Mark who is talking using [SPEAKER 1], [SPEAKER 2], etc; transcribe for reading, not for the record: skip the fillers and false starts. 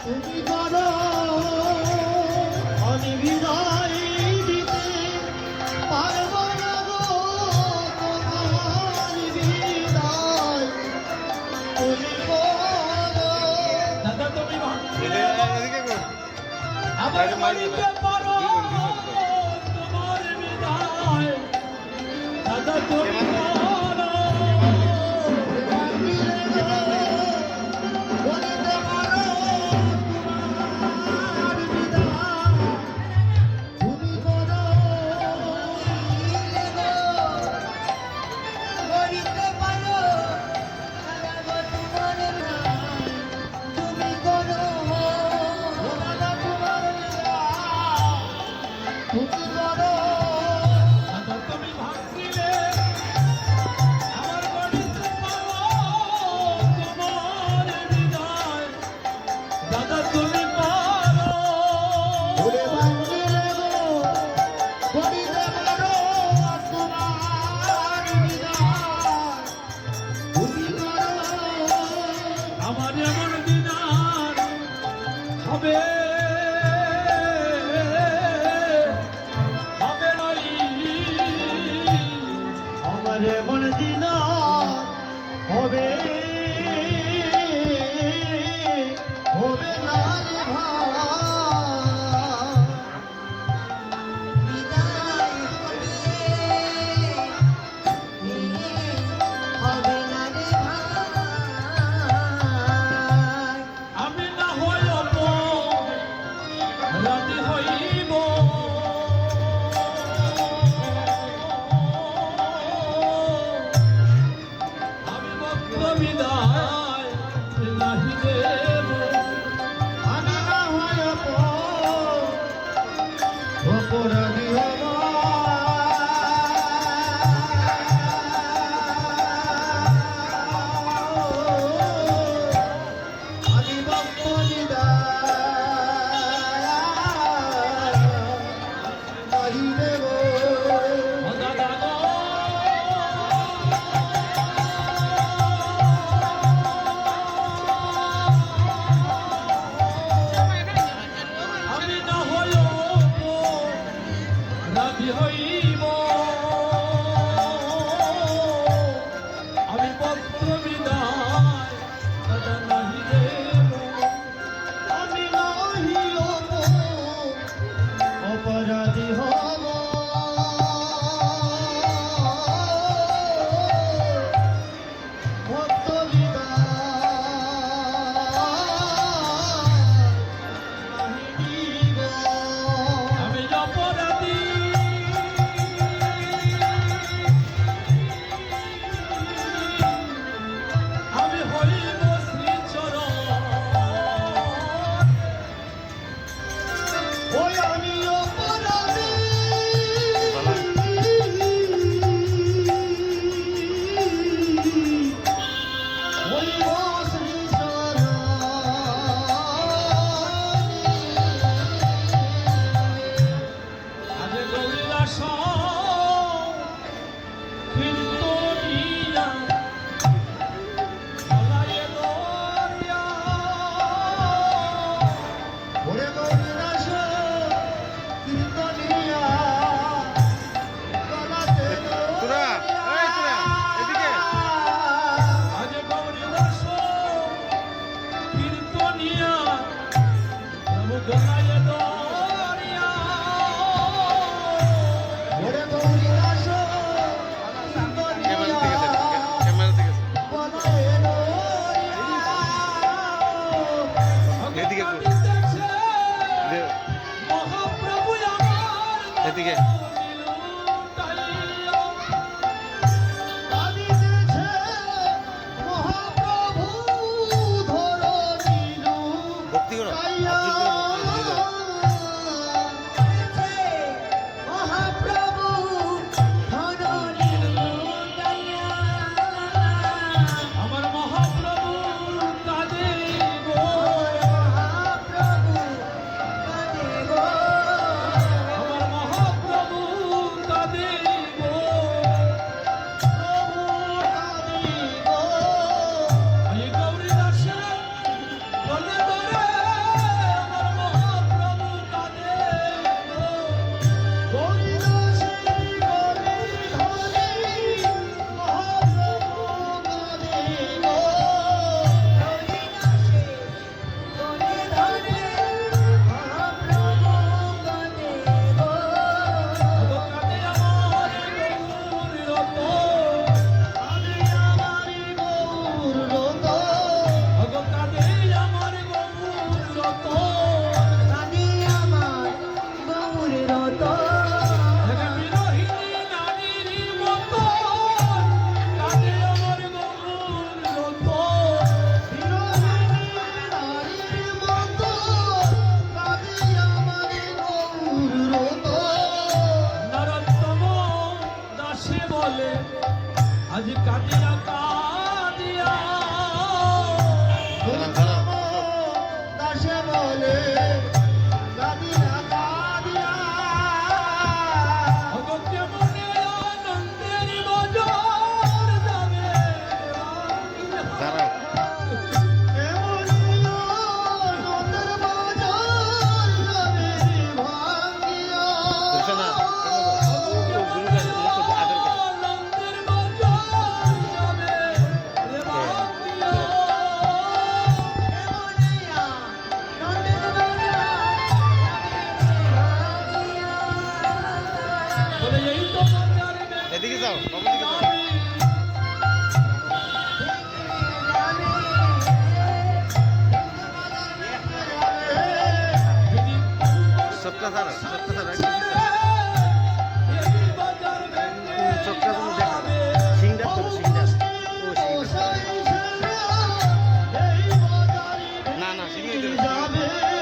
[SPEAKER 1] তুমি করো আমি বিদায় দিতে পারব না গো তোমার বিদায় তুমি করো। দাদা তুমি আমার বাড়িতে পারো তোমার বিদায় দাদা তুমি যেমন দিন হবে হবে না রে হবে না রে আমি না হইব রাজি হইব বিদায় নাহি দেব আমি না হয় অপরাধী হব আমি ভক্ত বিদায় নাহি দেব রাজি হইব আমি পত্র বিদায় দাদা নাহি দেব আমি নাহি অপরাধী হব ভক্ত বিদায় নাহি দিব আমি অপরাধী আমি হইব শ্রীচরণ ওই আমি অপরাধী হইব শ্রীচরণ আজ গৌরীদাস কীর্তনিয়া ওরে গৌরীদাস কীর্তনিয়া গলাতে
[SPEAKER 2] তোরা এদিকে
[SPEAKER 1] আজ গৌরীদাস কীর্তনিয়া প্রভু গলায় দরিয়া ওরে গৌরীদাস
[SPEAKER 2] ক্যামেরা
[SPEAKER 1] কীর্তনিয়া গলায় দরিয়া
[SPEAKER 2] এদিকে
[SPEAKER 1] মহাপ্রভু আমার
[SPEAKER 2] এদিকে
[SPEAKER 1] কাঁদিতেছে মহাপ্রভু ধরণীর
[SPEAKER 2] ভক্তি করো
[SPEAKER 1] কাইয়া মহাপ্রভু ধরণীর কাইয়া আমার মহাপ্রভু কাঁদে গো মহাপ্রভু কাঁদে গো আমার মহাপ্রভু সে বলে কাদিয়া কাদিয়া ভগতে মনে আনন্দের বাজার যাবে
[SPEAKER 2] দাঁড়াও বুঝছো না গুরু গাছ আদর করে
[SPEAKER 1] আনন্দের বাজার যাবে রে বলে এই তো বাজার
[SPEAKER 2] এদিকে যাও বাবুর দিকে যাও চোখটা ছাড়ো চোখটা ছাড়ো একটু পিছনে। চোখটা তুমি দেখো সিংডার তো সিংডার ও সিংডার না না সিংহ